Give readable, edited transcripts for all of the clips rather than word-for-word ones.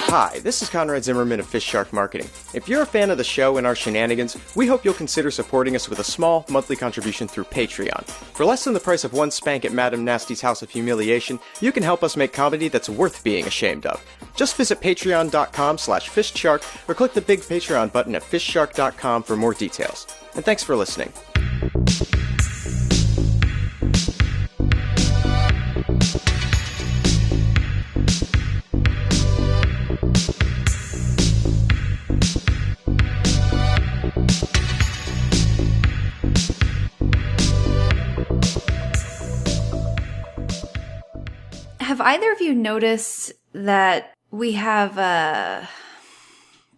Hi, this is Conrad Zimmerman of FistShark Marketing. If you're a fan of the show and our shenanigans, we hope you'll consider supporting us with a small monthly contribution through Patreon. For less than the price of one spank at Madame Nasty's House of Humiliation, you can help us make comedy that's worth being ashamed of. Just visit patreon.com/fistshark or click the big Patreon button at fistshark.com for more details. And thanks for listening. Have either of you noticed that we have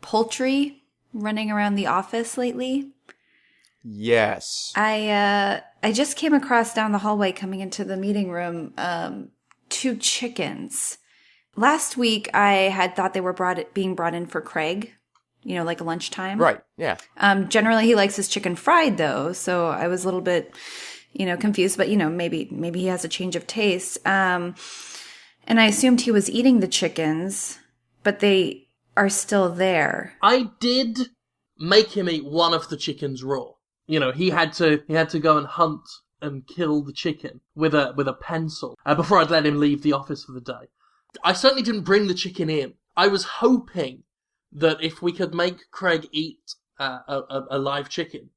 poultry running around the office lately? Yes. I just came across down the hallway coming into the meeting room 2 chickens. Last week I had thought they were being brought in for Craig, like a lunchtime. Right, yeah. Generally he likes his chicken fried though, so I was a little bit, confused, but maybe he has a change of taste. And I assumed he was eating the chickens, but they are still there. I did make him eat one of the chickens raw. He had to go and hunt and kill the chicken with a pencil before I'd let him leave the office for the day. I certainly didn't bring the chicken in. I was hoping that if we could make Craig eat a live chicken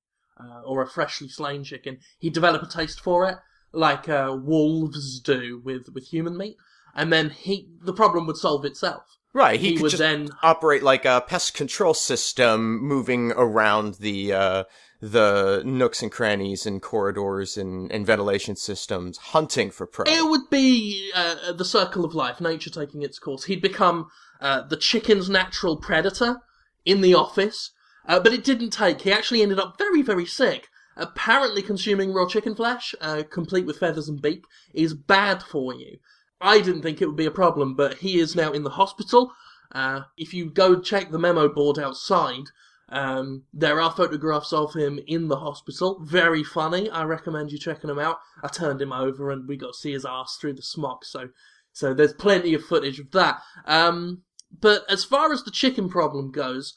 or a freshly slain chicken, he'd develop a taste for it, like wolves do with human meat. And then the problem would solve itself. Right, he could just then operate like a pest control system, moving around the nooks and crannies and corridors and ventilation systems, hunting for prey. It would be the circle of life, nature taking its course. He'd become the chicken's natural predator in the office, but it didn't take. He actually ended up very, very sick. Apparently consuming raw chicken flesh, complete with feathers and beak, is bad for you. I didn't think it would be a problem, but he is now in the hospital. If you go check the memo board outside, there are photographs of him in the hospital. Very funny. I recommend you checking them out. I turned him over and we got to see his arse through the smock, so there's plenty of footage of that. But as far as the chicken problem goes,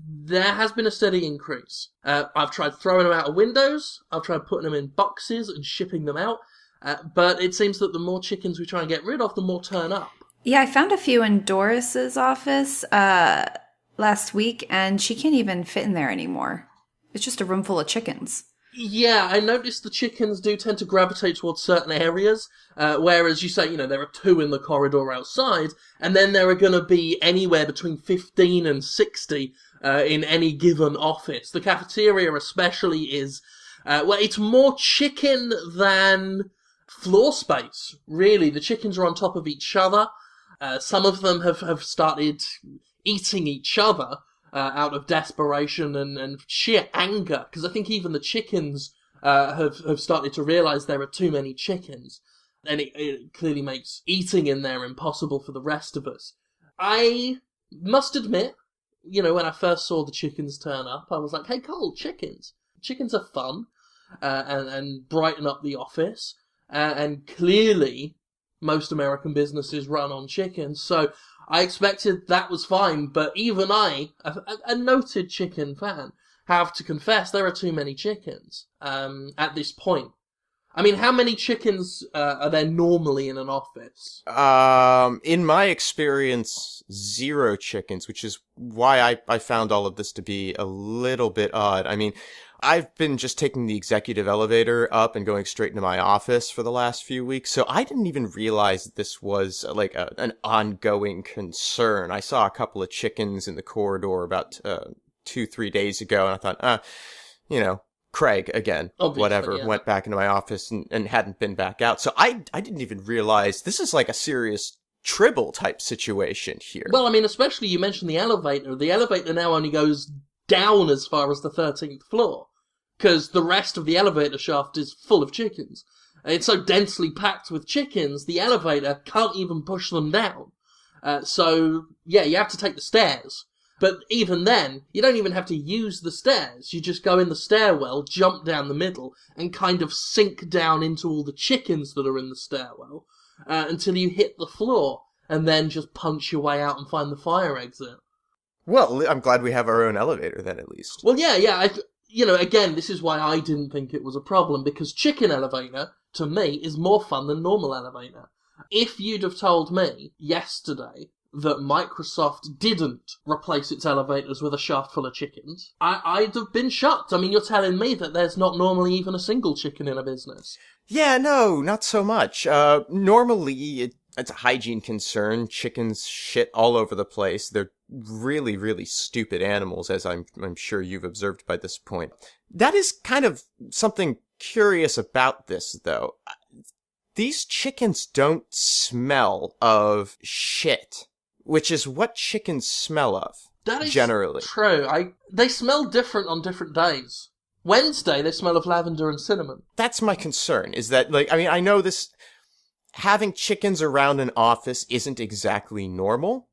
there has been a steady increase. I've tried throwing them out of windows. I've tried putting them in boxes and shipping them out. But it seems that the more chickens we try and get rid of, the more turn up. Yeah, I found a few in Doris's office last week, and she can't even fit in there anymore. It's just a room full of chickens. Yeah, I noticed the chickens do tend to gravitate towards certain areas, whereas you say, there are 2 in the corridor outside, and then there are going to be anywhere between 15 and 60 in any given office. The cafeteria especially is, it's more chicken than floor space, really. The chickens are on top of each other. Some of them have started eating each other out of desperation and sheer anger, because I think even the chickens have started to realise there are too many chickens, and it clearly makes eating in there impossible for the rest of us. I must admit, when I first saw the chickens turn up, I was like, hey Cole, chickens. Chickens are fun and brighten up the office. And clearly, most American businesses run on chickens, so I expected that was fine, but even I, a noted chicken fan, have to confess there are too many chickens at this point. I mean, how many chickens are there normally in an office? In my experience, 0 chickens, which is why I found all of this to be a little bit odd. I mean, I've been just taking the executive elevator up and going straight into my office for the last few weeks, so I didn't even realize that this was like an ongoing concern. I saw a couple of chickens in the corridor about 2-3 days ago, and I thought, Craig again, obviously, whatever, yeah. Went back into my office and hadn't been back out. So I didn't even realize this is like a serious tribble type situation here. Well, I mean, especially you mentioned the elevator. The elevator now only goes down as far as the 13th floor, because the rest of the elevator shaft is full of chickens. It's so densely packed with chickens, the elevator can't even push them down. So, yeah, you have to take the stairs. But even then, you don't even have to use the stairs. You just go in the stairwell, jump down the middle, and kind of sink down into all the chickens that are in the stairwell until you hit the floor. and then just punch your way out and find the fire exit. Well, I'm glad we have our own elevator then, at least. Well, yeah. Again, this is why I didn't think it was a problem, because chicken elevator, to me, is more fun than normal elevator. If you'd have told me yesterday that Microsoft didn't replace its elevators with a shaft full of chickens, I'd have been shocked. I mean, you're telling me that there's not normally even a single chicken in a business. Yeah, no, not so much. Normally, it's a hygiene concern. Chickens shit all over the place. They're really, really stupid animals, as I'm sure you've observed by this point. That is kind of something curious about this, though. These chickens don't smell of shit, which is what chickens smell of, That is generally. true. They smell different on different days. Wednesday, they smell of lavender and cinnamon. That's my concern, is that, I know having chickens around an office isn't exactly normal,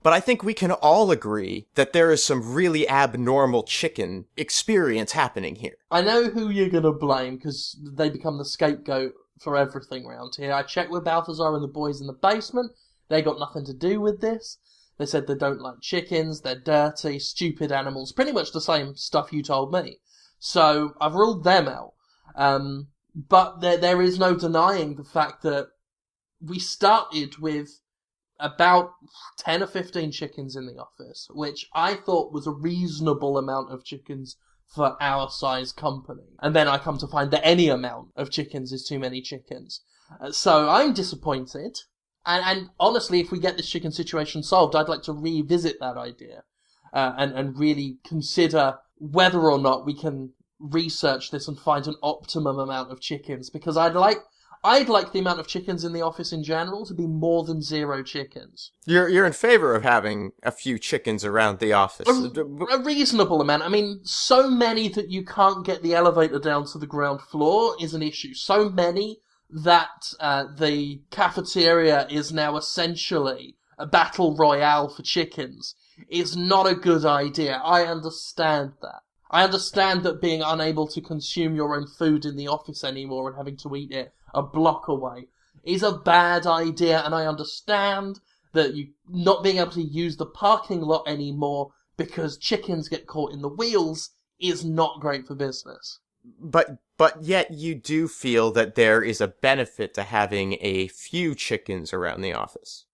but I think we can all agree that there is some really abnormal chicken experience happening here. I know who you're going to blame, because they become the scapegoat for everything around here. I checked with Balthazar and the boys in the basement. They got nothing to do with this. They said they don't like chickens, they're dirty, stupid animals, pretty much the same stuff you told me. So I've ruled them out. But there is no denying the fact that we started with about 10 or 15 chickens in the office, which I thought was a reasonable amount of chickens for our size company. And then I come to find that any amount of chickens is too many chickens. So I'm disappointed. And honestly, if we get this chicken situation solved, I'd like to revisit that idea and really consider whether or not we can research this and find an optimum amount of chickens, because I'd like the amount of chickens in the office in general to be more than 0 chickens. You're in favor of having a few chickens around the office. A reasonable amount. I mean, so many that you can't get the elevator down to the ground floor is an issue. So many that the cafeteria is now essentially a battle royale for chickens is not a good idea. I understand that. I understand that being unable to consume your own food in the office anymore and having to eat it a block away is a bad idea, and I understand that you not being able to use the parking lot anymore because chickens get caught in the wheels is not great for business. But yet you do feel that there is a benefit to having a few chickens around the office.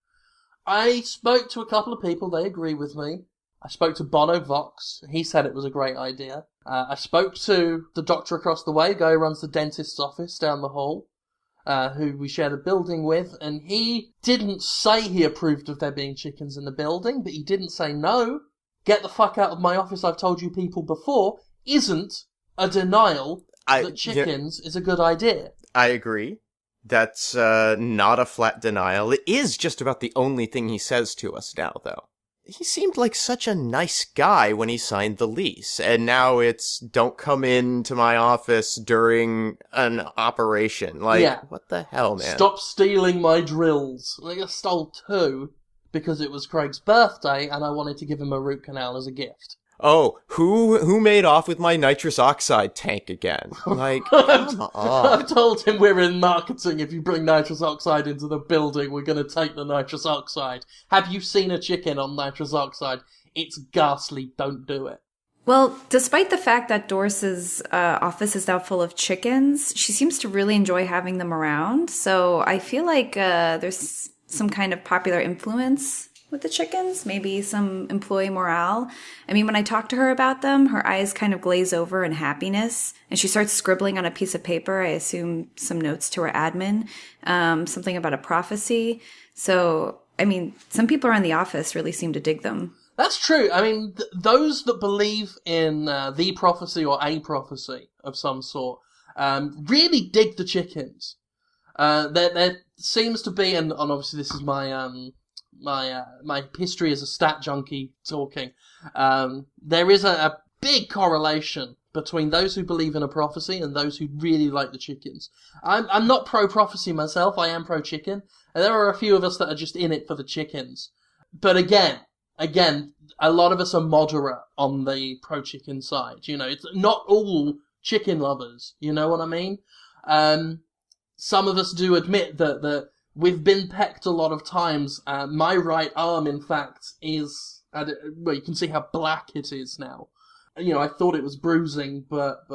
I spoke to a couple of people, they agree with me. I spoke to Bono Vox, he said it was a great idea. I spoke to the doctor across the way, guy who runs the dentist's office down the hall, who we shared a building with, and he didn't say he approved of there being chickens in the building, but he didn't say no. Get the fuck out of my office, I've told you people before, isn't a denial that chickens is a good idea. I agree. That's not a flat denial. It is just about the only thing he says to us now, though. He seemed like such a nice guy when he signed the lease, and now it's don't come into my office during an operation. What the hell, man? Stop stealing my drills. I stole 2 because it was Craig's birthday and I wanted to give him a root canal as a gift. Oh, who made off with my nitrous oxide tank again? Come on. I've told him we're in marketing. If you bring nitrous oxide into the building, we're going to take the nitrous oxide. Have you seen a chicken on nitrous oxide? It's ghastly. Don't do it. Well, despite the fact that Doris's office is now full of chickens, she seems to really enjoy having them around. So I feel like there's some kind of popular influence with the chickens, maybe some employee morale. I mean, when I talk to her about them, her eyes kind of glaze over in happiness, and she starts scribbling on a piece of paper, I assume some notes to her admin, something about a prophecy. So, I mean, some people around the office really seem to dig them. That's true. I mean, those that believe in the prophecy or a prophecy of some sort really dig the chickens. There seems to be, and obviously this is my history as a stat junkie talking. There is a big correlation between those who believe in a prophecy and those who really like the chickens. I'm not pro-prophecy myself, I am pro-chicken, and there are a few of us that are just in it for the chickens. But again, a lot of us are moderate on the pro-chicken side. You know, it's not all chicken lovers, you know what I mean? Some of us do admit that We've been pecked a lot of times. My right arm, in fact, is... well, you can see how black it is now. You know, I thought it was bruising, but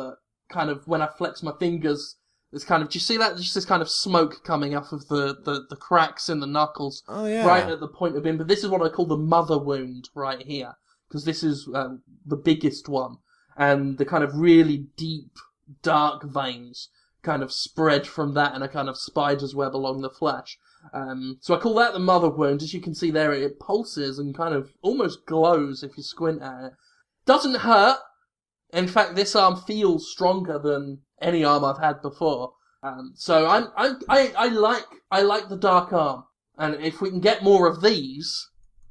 kind of when I flex my fingers, there's kind of... Do you see that? Just this kind of smoke coming off of the cracks in the knuckles. Oh, yeah. Right at the point of impact. This is what I call the mother wound right here. Because this is the biggest one. And the kind of really deep, dark veins kind of spread from that in a kind of spider's web along the flesh. So I call that the mother wound. As you can see there, it pulses and kind of almost glows if you squint at it. Doesn't hurt. In fact, this arm feels stronger than any arm I've had before. So I like the dark arm. And if we can get more of these,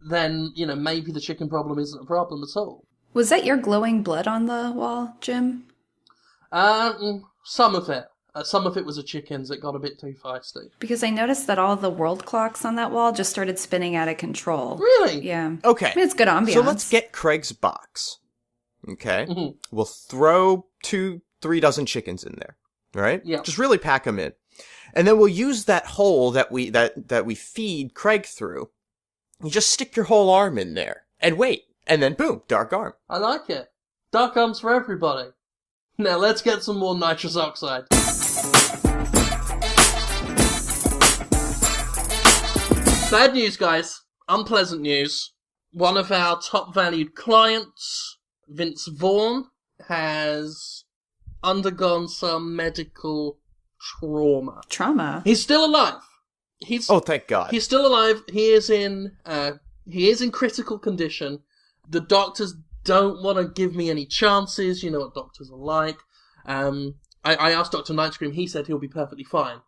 then, you know, maybe the chicken problem isn't a problem at all. Was that your glowing blood on the wall, Jim? Some of it. Some of it was a chicken's. It got a bit too feisty. Because I noticed that all the world clocks on that wall just started spinning out of control. Really? Yeah. Okay. I mean, it's good ambiance. So let's get Craig's box. Okay? Mm-hmm. We'll throw 2-3 dozen chickens in there. Right? Yeah. Just really pack them in. And then we'll use that hole that we feed Craig through. You just stick your whole arm in there. And wait. And then boom, dark arm. I like it. Dark arms for everybody. Now let's get some more nitrous oxide. Bad news, guys. Unpleasant news. One of our top valued clients, Vince Vaughn, has undergone some medical trauma. Trauma? He's still alive. Oh, thank God. He's still alive. He is in critical condition. The doctors don't want to give me any chances. You know what doctors are like. I asked Dr. Nightscream. He said he'll be perfectly fine.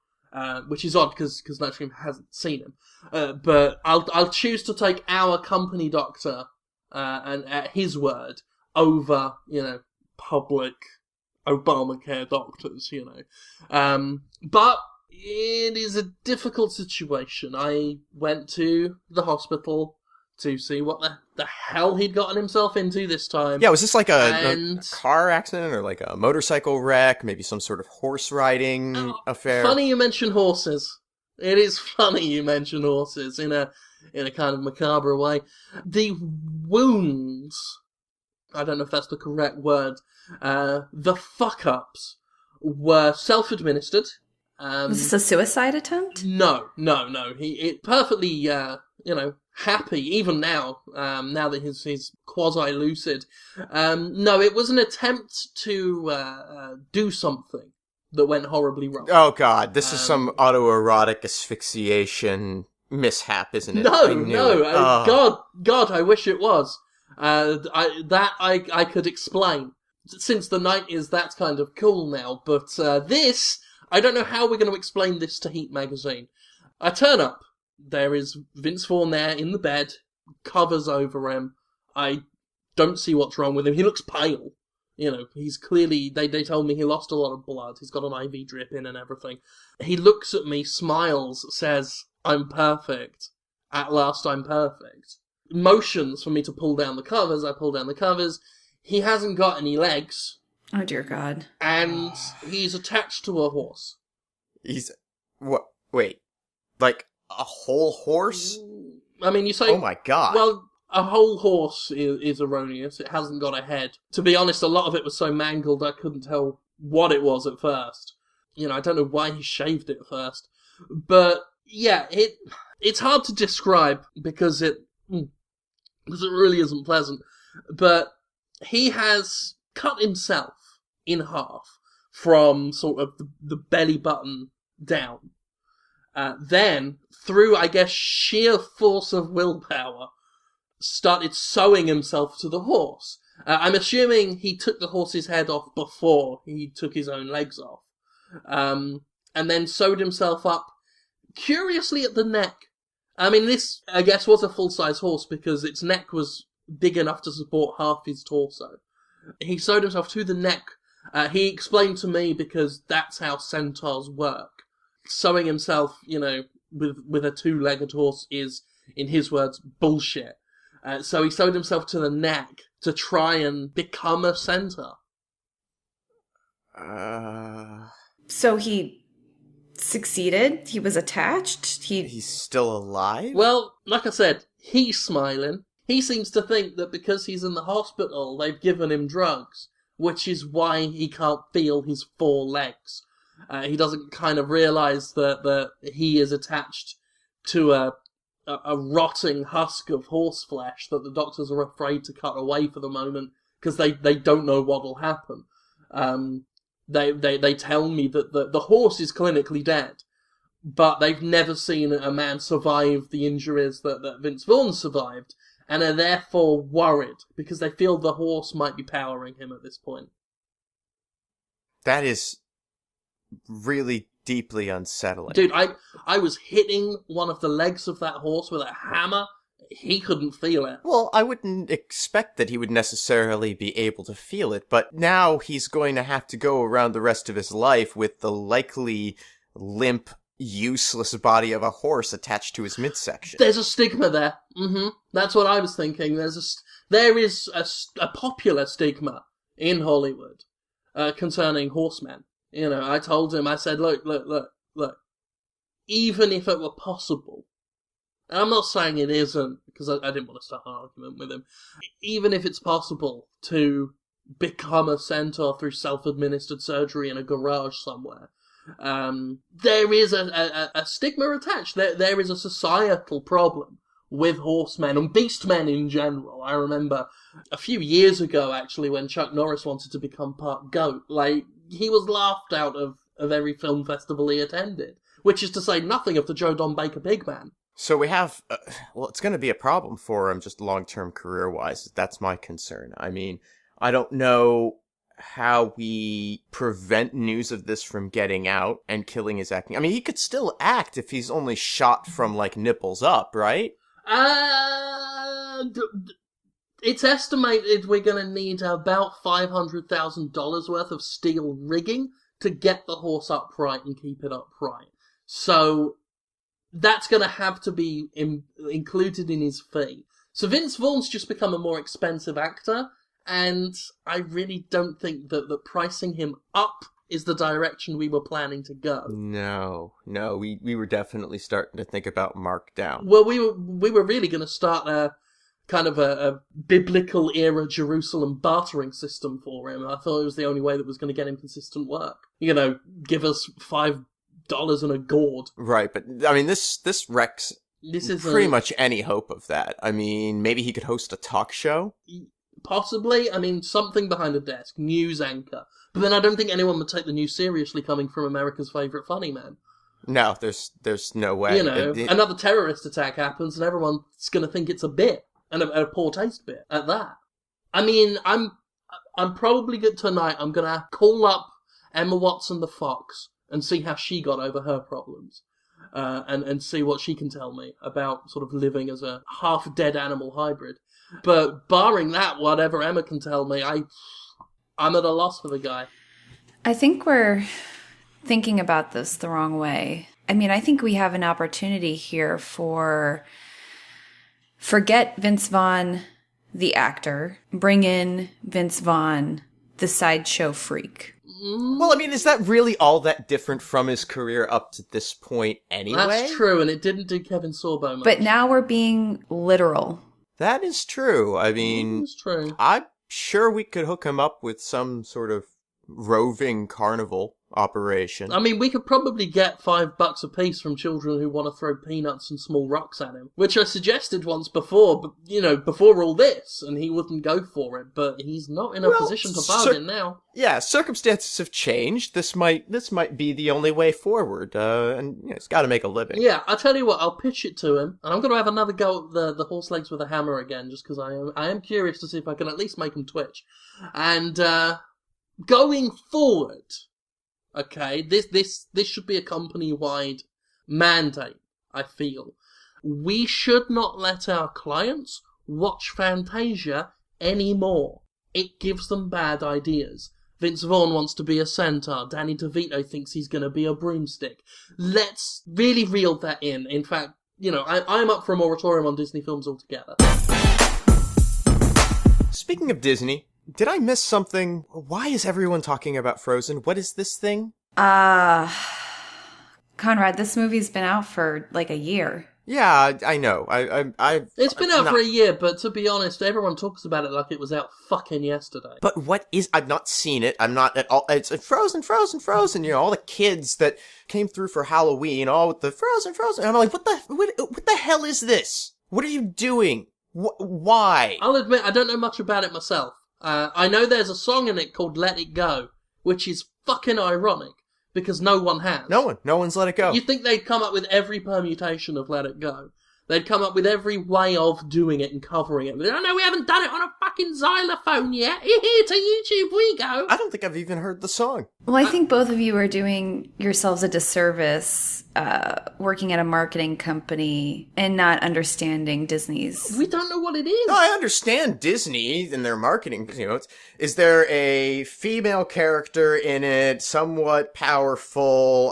Which is odd because Nightscream hasn't seen him. But I'll choose to take our company doctor and at his word over, you know, public Obamacare doctors, you know. But it is a difficult situation. I went to the hospital to see what the hell he'd gotten himself into this time. Yeah, was this like a car accident or like a motorcycle wreck? Maybe some sort of horse riding affair? Funny you mention horses. It is funny you mention horses in a kind of macabre way. The wounds, I don't know if that's the correct word, the fuck-ups were self-administered. Was this a suicide attempt? No. It perfectly, you know, happy, even now, now that he's quasi-lucid. No, it was an attempt to do something that went horribly wrong. Oh, God, this is some autoerotic asphyxiation mishap, isn't it? No. God, I wish it was. I could explain. Since the 90s, that's kind of cool now, but this... I don't know how we're going to explain this to Heat Magazine. I turn up. There is Vince Vaughn there in the bed, covers over him. I don't see what's wrong with him. He looks pale. You know, he's clearly... They told me he lost a lot of blood. He's got an IV drip in and everything. He looks at me, smiles, says, "I'm perfect. At last I'm perfect." Motions for me to pull down the covers. I pull down the covers. He hasn't got any legs. Oh, dear God. And he's attached to a horse. He's... What? Wait. Like, a whole horse? I mean, you say... Oh my God. Well, a whole horse is erroneous. It hasn't got a head. To be honest, a lot of it was so mangled I couldn't tell what it was at first. You know, I don't know why he shaved it first. But, yeah, it's hard to describe because it really isn't pleasant. But he has cut himself in half from sort of the belly button down. Then, through, I guess, sheer force of willpower, started sewing himself to the horse. I'm assuming he took the horse's head off before he took his own legs off. And then sewed himself up, curiously, at the neck. I mean, this, I guess, was a full-size horse because its neck was big enough to support half his torso. He sewed himself to the neck. He explained to me because that's how centaurs work. Sewing himself, you know, with a two-legged horse is, in his words, bullshit. So he sewed himself to the neck to try and become a centaur. So he succeeded. He was attached. He's still alive? Well, like I said, he's smiling. He seems to think that because he's in the hospital, they've given him drugs, which is why he can't feel his 4 legs. He doesn't kind of realise that he is attached to a rotting husk of horse flesh that the doctors are afraid to cut away for the moment because they don't know what will happen. They tell me that the horse is clinically dead, but they've never seen a man survive the injuries that Vince Vaughn survived, and are therefore worried because they feel the horse might be powering him at this point. That is really deeply unsettling. Dude, I was hitting one of the legs of that horse with a hammer. He couldn't feel it. Well, I wouldn't expect that he would necessarily be able to feel it, but now he's going to have to go around the rest of his life with the likely limp, useless body of a horse attached to his midsection. There's a stigma there. That's what I was thinking. There is a popular stigma in Hollywood concerning horsemen. You know, I told him, I said, look. Even if it were possible, and I'm not saying it isn't, because I didn't want to start an argument with him. Even if it's possible to become a centaur through self-administered surgery in a garage somewhere, there is a stigma attached. There is a societal problem with horsemen and beastmen in general. I remember a few years ago, actually, when Chuck Norris wanted to become part goat, he was laughed out of every film festival he attended, which is to say nothing of the Joe Don Baker Pigman. So we have, it's going to be a problem for him just long-term career-wise. That's my concern. I mean, I don't know how we prevent news of this from getting out and killing his acting. I mean, he could still act if he's only shot from, nipples up, right? It's estimated we're going to need about $500,000 worth of steel rigging to get the horse upright and keep it upright. So that's going to have to be included in his fee. So Vince Vaughn's just become a more expensive actor, and I really don't think that pricing him up is the direction we were planning to go. No, we were definitely starting to think about markdown. Well, we were really going to start a kind of a biblical era Jerusalem bartering system for him. I thought it was the only way that was going to get him consistent work. You know, give us $5 and a gourd. Right, but I mean, this wrecks pretty much any hope of that. I mean, maybe he could host a talk show? Possibly. I mean, something behind a desk. News anchor. But then I don't think anyone would take the news seriously coming from America's favourite funny man. No, there's no way. You know, another terrorist attack happens and everyone's going to think it's a bit. And a poor taste bit at that. I mean, I'm probably good tonight. I'm going to call up Emma Watson the Fox and see how she got over her problems. And see what she can tell me about sort of living as a half-dead animal hybrid. But barring that, whatever Emma can tell me, I'm at a loss for the guy. I think we're thinking about this the wrong way. I mean, I think we have an opportunity here forget Vince Vaughn, the actor, bring in Vince Vaughn, the sideshow freak. Well, I mean, is that really all that different from his career up to this point anyway? That's true, and it didn't do Kevin Sorbo much. But now we're being literal. That is true. I mean, it's true. I'm sure we could hook him up with some sort of roving carnival operation. I mean, we could probably get $5 a piece from children who want to throw peanuts and small rocks at him, which I suggested once before, but, you know, before all this, and he wouldn't go for it, but he's not in a position to bargain now. Yeah, circumstances have changed. This might be the only way forward, and you know, he's got to make a living. Yeah, I'll tell you what, I'll pitch it to him, and I'm going to have another go at the horse legs with a hammer again, just because I am curious to see if I can at least make him twitch. And, going forward, okay, this should be a company-wide mandate, I feel. We should not let our clients watch Fantasia anymore. It gives them bad ideas. Vince Vaughn wants to be a centaur. Danny DeVito thinks he's going to be a broomstick. Let's really reel that in. In fact, you know, I'm up for a moratorium on Disney films altogether. Speaking of Disney, did I miss something? Why is everyone talking about Frozen? What is this thing? I Conrad, this movie's been out for like a year. Yeah, I know. It's been out for a year, but to be honest, everyone talks about it like it was out fucking yesterday. But what is? I've not seen it. I'm not at all. It's Frozen, Frozen, Frozen. You know, all the kids that came through for Halloween, all with the Frozen, Frozen. And I'm like, what the hell is this? What are you doing? Why? I'll admit, I don't know much about it myself. I know there's a song in it called Let It Go, which is fucking ironic, because no one has. No one's let it go. You'd think they'd come up with every permutation of Let It Go. They'd come up with every way of doing it and covering it. Oh no, we haven't done it on a fucking xylophone yet. Here to YouTube we go. I don't think I've even heard the song. Well, I think both of you are doing yourselves a disservice working at a marketing company and not understanding Disney's. We don't know what it is. No, I understand Disney and their marketing. You know, is there a female character in it, somewhat powerful,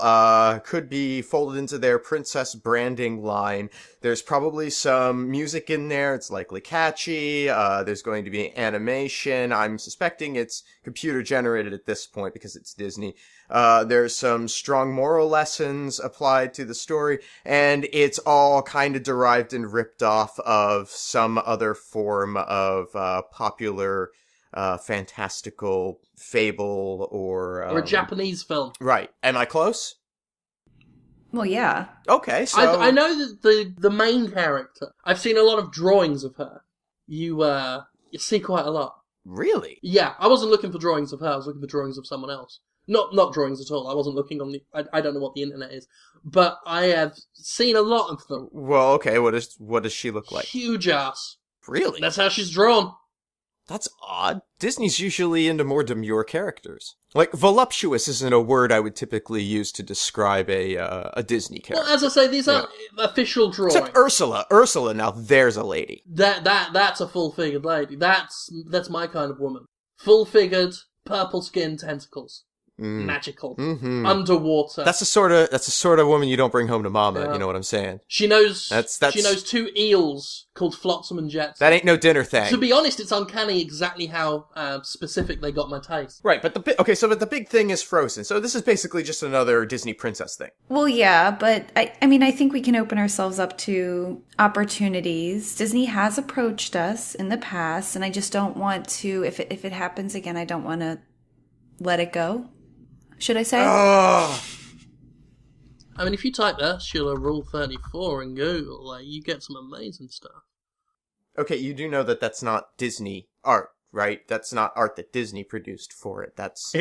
could be folded into their princess branding line? There's probably some music in there. It's likely catchy. There's going to be animation. I'm suspecting it's computer generated at this point because it's Disney. There's some strong moral lessons applied to the story, and it's all kind of derived and ripped off of some other form of popular fantastical fable or a Japanese film. Right. Am I close? Well, yeah. Okay, so I know that the main character. I've seen a lot of drawings of her. You see quite a lot. Really? Yeah, I wasn't looking for drawings of her. I was looking for drawings of someone else. Not drawings at all. I wasn't looking on the. I don't know what the internet is, but I have seen a lot of them. Well, okay. What does she look like? Huge ass. Really? That's how she's drawn. That's odd. Disney's usually into more demure characters. Like, voluptuous isn't a word I would typically use to describe a Disney character. Well, as I say, these aren't official drawings. Except Ursula. Ursula, now there's a lady. That's a full-figured lady. That's my kind of woman. Full-figured, purple skin, tentacles. Magical. Mm-hmm. Underwater. That's the sort of woman you don't bring home to mama, you know what I'm saying? She knows that's she knows two eels called Flotsam and Jetsam. That ain't no dinner thing. To be honest, it's uncanny exactly how specific they got my taste. Right, but but the big thing is Frozen. So this is basically just another Disney princess thing. Well, yeah, but I mean, I think we can open ourselves up to opportunities. Disney has approached us in the past, and I just don't want to, if it happens again, I don't want to let it go. Should I say? I mean, if you type Ursula Rule 34 in Google, like, you get some amazing stuff. Okay, you do know that that's not Disney art, right? That's not art that Disney produced for it. That's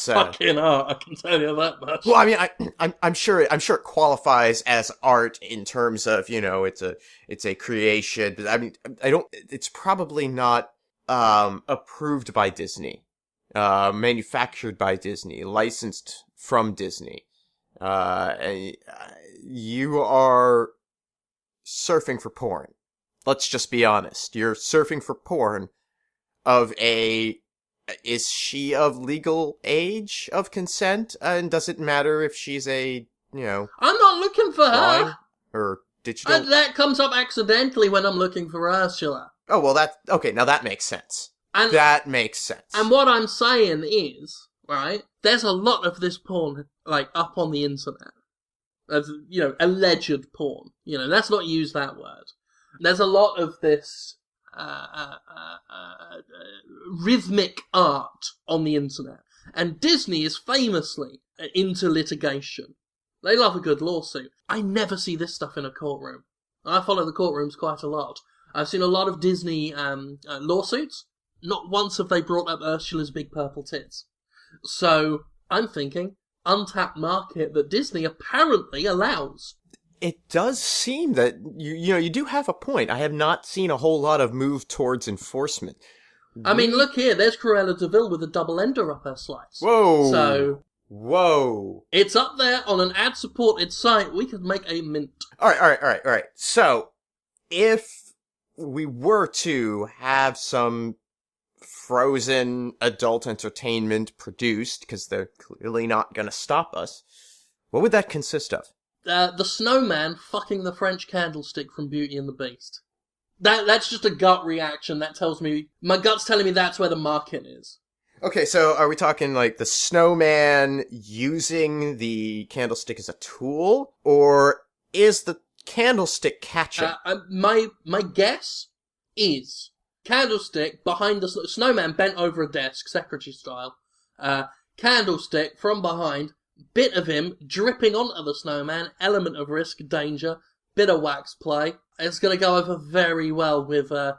fucking art. I can tell you that much. Well, I mean, I'm sure it qualifies as art in terms of, you know, it's a creation. But I mean, it's probably not approved by Disney. Manufactured by Disney, licensed from Disney. You are surfing for porn. Let's just be honest. You're surfing for porn is she of legal age of consent? And does it matter if she's I'm not looking for her. Or digital? That comes up accidentally when I'm looking for Ursula. Oh, well, now that makes sense. That makes sense. And what I'm saying is, right, there's a lot of this porn, like, up on the internet. Of, alleged porn. Let's not use that word. There's a lot of this rhythmic art on the internet. And Disney is famously into litigation. They love a good lawsuit. I never see this stuff in a courtroom. I follow the courtrooms quite a lot. I've seen a lot of Disney lawsuits. Not once have they brought up Ursula's big purple tits. So, I'm thinking, untapped market that Disney apparently allows. It does seem that, you do have a point. I have not seen a whole lot of move towards enforcement. I mean, look here, there's Cruella de Vil with a double ender up her slice. Whoa! Whoa! It's up there on an ad-supported site. We could make a mint. All right. So, if we were to have some Frozen adult entertainment produced, because they're clearly not going to stop us, what would that consist of? The snowman fucking the French candlestick from Beauty and the Beast. That's just a gut reaction. That tells me, my gut's telling me that's where the market is. Okay, so are we talking like the snowman using the candlestick as a tool, or is the candlestick catching? My guess is candlestick behind the snowman bent over a desk, secretary style. Candlestick from behind, bit of him dripping onto the snowman, element of risk, danger, bit of wax play. It's going to go over very well with, I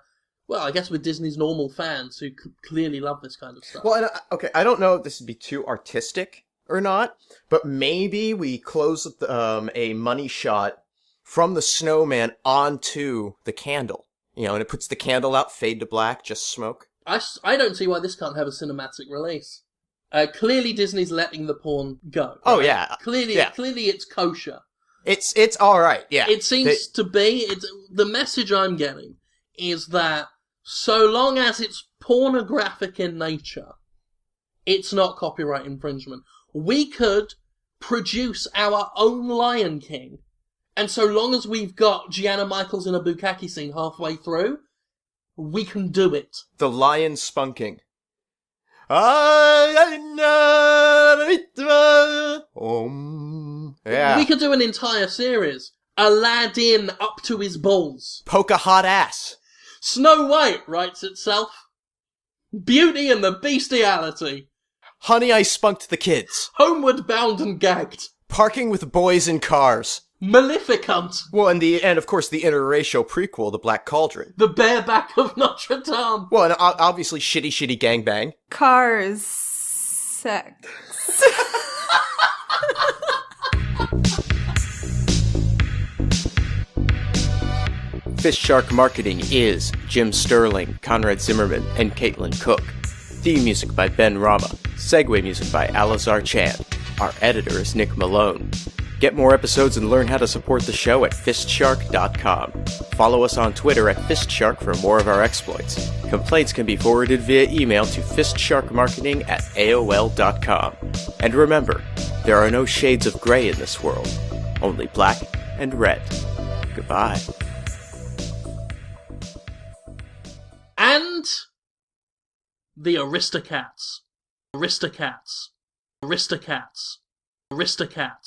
guess with Disney's normal fans who clearly love this kind of stuff. Well, and, okay, I don't know if this would be too artistic or not, but maybe we close with a money shot from the snowman onto the candle. You know, and it puts the candle out, fade to black, just smoke. I don't see why this can't have a cinematic release. Clearly Disney's letting the porn go. Right? Oh, yeah. Clearly it's kosher. It's all right, yeah. It seems to be. The message I'm getting is that so long as it's pornographic in nature, it's not copyright infringement. We could produce our own Lion King, and so long as we've got Gianna Michaels in a bukkake scene halfway through, we can do it. The lion spunking. Yeah. We could do an entire series. Aladdin up to his balls. Poke a hot ass. Snow White writes itself. Beauty and the Bestiality. Honey, I Spunked the Kids. Homeward Bound and Gagged. Parking with Boys in Cars. Maleficent. Well, and of course the interracial prequel, The Black Cauldron. The Bareback of Notre Dame. Well, and obviously Shitty Gangbang. Cars. Sex. FistShark Marketing is Jim Sterling, Conrad Zimmerman, and Caitlin Cook. Theme music by Ben Rama. Segue music by Alizar Chan. Our editor is Nick Malone. Get more episodes and learn how to support the show at FistShark.com. Follow us on Twitter at FistShark for more of our exploits. Complaints can be forwarded via email to FistSharkMarketing@AOL.com. And remember, there are no shades of gray in this world, only black and red. Goodbye. And the Aristocats. Aristocats. Aristocats. Aristocats.